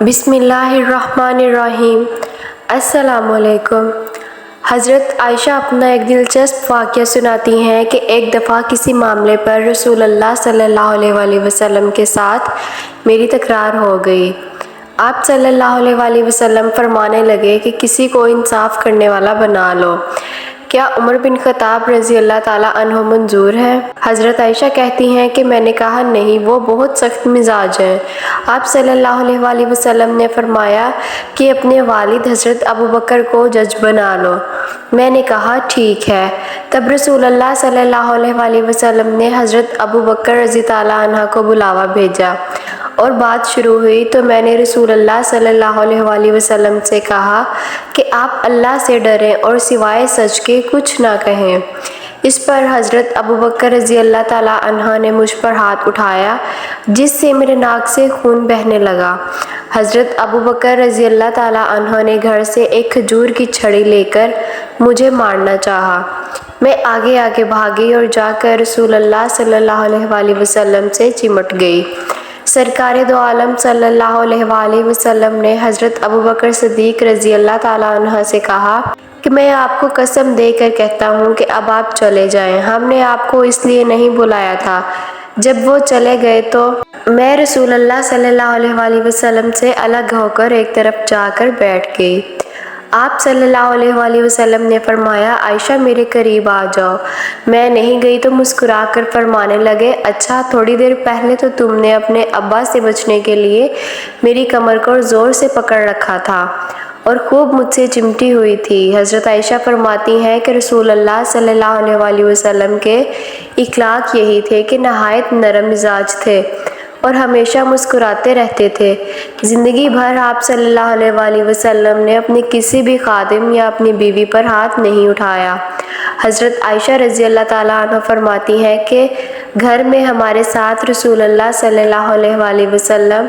बिस्मिल्लाहिर्रहमानिर्रहीम। अस्सलाम वालेकुम। हज़रत आयशा अपना एक दिलचस्प वाक़या सुनाती हैं कि एक दफ़ा किसी मामले पर रसूलुल्लाह सल्लल्लाहु अलैहि वसल्लम के साथ मेरी तकरार हो गई। आप सल्लल्लाहु अलैहि वसल्लम फरमाने लगे कि किसी को इंसाफ करने वाला बना लो। क्या उमर बिन खत्ताब रज़ी अल्लाह ताला अन्हु मंजूर है? हज़रत आयशा कहती हैं कि मैंने कहा नहीं, वो बहुत सख्त मिजाज हैं। आप सल्लल्लाहु अलैहि वसल्लम ने फरमाया कि अपने वालिद हज़रत अबू बकर को जज बना लो। मैंने कहा ठीक है। तब रसूलुल्लाह सल्लल्लाहु अलैहि वसल्लम ने हज़रत अबू बकर रज़ी ताला अन्हा को बुलावा भेजा और बात शुरू हुई तो मैंने रसूलुल्लाह सल्लल्लाहु अलैहि वसल्लम से कहा कि आप अल्लाह से डरें और सिवाय सच के कुछ ना कहें। इस पर हज़रत अबू बकर रज़ी अल्लाह ताला अन्हा ने मुझ पर हाथ उठाया जिससे मेरे नाक से खून बहने लगा। हज़रत अबू बकर रज़ी अल्लाह ताला अन्हा ने घर से एक खजूर की छड़ी लेकर मुझे मारना चाहा। मैं आगे आगे भागी और जाकर रसूलुल्लाह सल्लल्लाहु अलैहि वसल्लम से चिमट गई। सरकार दो आलम सल्लल्लाहु अलैहि वसल्लम ने हज़रत अबू बकर सिद्दीक़ रज़ी अल्लाह ताला अन्हा से कहा कि मैं आपको कसम देकर कहता हूँ कि अब आप चले जाएं। हमने आपको इसलिए नहीं बुलाया था। जब वो चले गए तो मैं रसूलुल्लाह सल्लल्लाहु अलैहि वसल्लम से अलग होकर एक तरफ जाकर बैठ गई। आप सल्लल्लाहु अलैहि वसल्लम ने फरमाया, आयशा मेरे करीब आ जाओ। मैं नहीं गई तो मुस्कुरा कर फरमाने लगे, अच्छा थोड़ी देर पहले तो तुमने अपने अब्बा से बचने के लिए मेरी कमर को ज़ोर से पकड़ रखा था और खूब मुझसे चिमटी हुई थी। हज़रत आयशा फरमाती हैं कि रसूलुल्लाह सल्लल्लाहु अलैहि वसल्लम के इखलाक यही थे कि नहायत नरम मिजाज थे और हमेशा मुस्कुराते रहते थे। ज़िंदगी भर आप सल्लल्लाहु अलैहि वसल्लम ने अपनी किसी भी खादिम या अपनी बीवी पर हाथ नहीं उठाया। हज़रत आयशा रज़ी अल्लाह ताला अन्हा फरमाती हैं कि घर में हमारे साथ रसूलुल्लाह सल्लल्लाहु अलैहि वसल्लम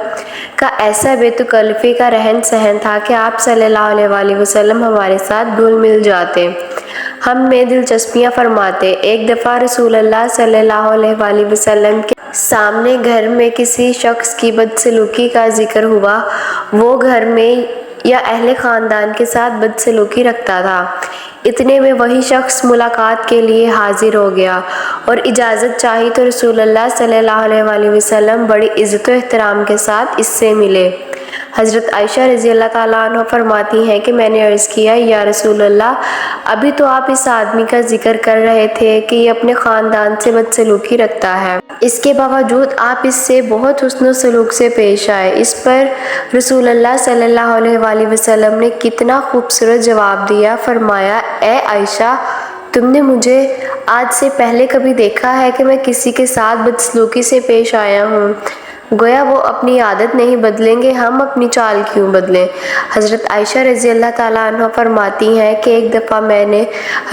का ऐसा बेतकल्लुफ़ी का रहन सहन था कि आप सल्लल्लाहु अलैहि वसल्लम हमारे साथ घुल मिल जाते, हम में दिलचस्पियाँ फरमाते। एक दफ़ा रसूलुल्लाह सल्लल्लाहु अलैहि वसल्लम के सामने घर में किसी शख्स की बदसलूकी का जिक्र हुआ। वो घर में या अहले ख़ानदान के साथ बदसलूकी रखता था। इतने में वही शख्स मुलाकात के लिए हाजिर हो गया और इजाज़त चाही तो रसूलुल्लाह सल्लल्लाहु अलैहि वसल्लम बड़ी इज़्ज़त व एहतराम के साथ इससे मिले। हज़रत आयशा रज़ी अल्लाह ताला अन्हा फरमाती हैं कि मैंने अर्ज़ किया, या रसूलुल्लाह, अभी तो आप इस आदमी का जिक्र कर रहे थे कि ये अपने ख़ानदान से बदसलूकी रखता है, इसके बावजूद आप इससे बहुत हुस्न सलूक से पेश आए। इस पर रसूलुल्लाह सल्लल्लाहु अलैहि वसल्लम ने कितना खूबसूरत जवाब दिया। फरमाया, ए आयशा, तुमने मुझे आज से पहले कभी देखा है कि मैं किसी के साथ बदसलूकी से पेश आया हूँ? गोया वो अपनी आदत नहीं बदलेंगे, हम अपनी चाल क्यों बदलें? हज़रत आयशा रज़ी अल्लाह ताला अन्हा फरमाती हैं कि एक दफ़ा मैंने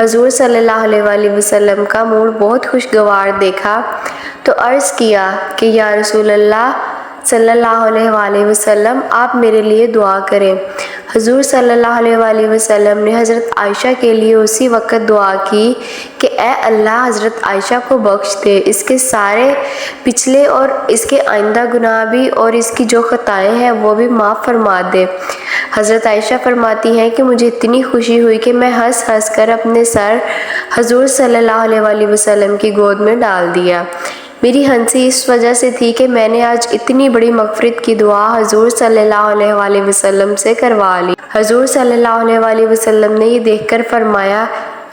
हज़ूर सल्लल्लाहु अलैहि वसल्लम का मूड बहुत खुशगवार देखा तो अर्ज़ किया कि या रसूलल्लाह सल्लल्लाहु अलैहि वसल्लम, आप मेरे लिए दुआ करें। हज़ूर सल्लल्लाहु अलैहि वसल्लम ने हज़रत आयशा के लिए उसी वक़्त दुआ की कि ए अल्लाह, हज़रत आयशा को बख्श दे, इसके सारे पिछले और इसके आइंदा गुनाह भी और इसकी जो ख़ताएँ हैं वो भी माफ़ फरमा दे। हज़रत आयशा फरमाती हैं कि मुझे इतनी खुशी हुई कि मैं हंस हंस कर अपने सर हज़ूर सल्लल्लाहु अलैहि वसल्लम की गोद में डाल दिया। मेरी हंसी इस वजह से थी कि मैंने आज इतनी बड़ी मग़फ़िरत की दुआ हज़ूर सल्लल्लाहु अलैहि वसल्लम से करवा ली। हज़ूर सल्लल्लाहु अलैहि वसल्लम ने ये देखकर फरमाया,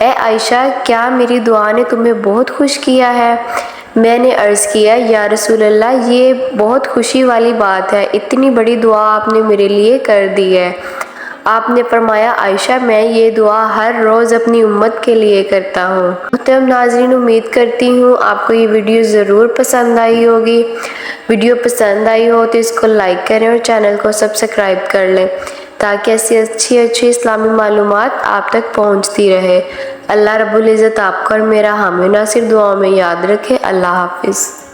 ए आयशा, क्या मेरी दुआ ने तुम्हें बहुत खुश किया है? मैंने अर्ज़ किया, या रसूलल्लाह, ये बहुत खुशी वाली बात है, इतनी बड़ी दुआ आपने मेरे लिए कर दी है। आपने फरमाया, आयशा, मैं ये दुआ हर रोज़ अपनी उम्मत के लिए करता हूँ। मुहतरम नाज़रीन, उम्मीद करती हूँ आपको ये वीडियो ज़रूर पसंद आई होगी। वीडियो पसंद आई हो तो इसको लाइक करें और चैनल को सब्सक्राइब कर लें ताकि ऐसी अच्छी इस्लामी मालूमात आप तक पहुँचती रहे। अल्लाह रब्बुल इज़्ज़त आपको और मेरा हामी नासिर दुआओं में याद रखे। अल्लाह हाफ़िज़।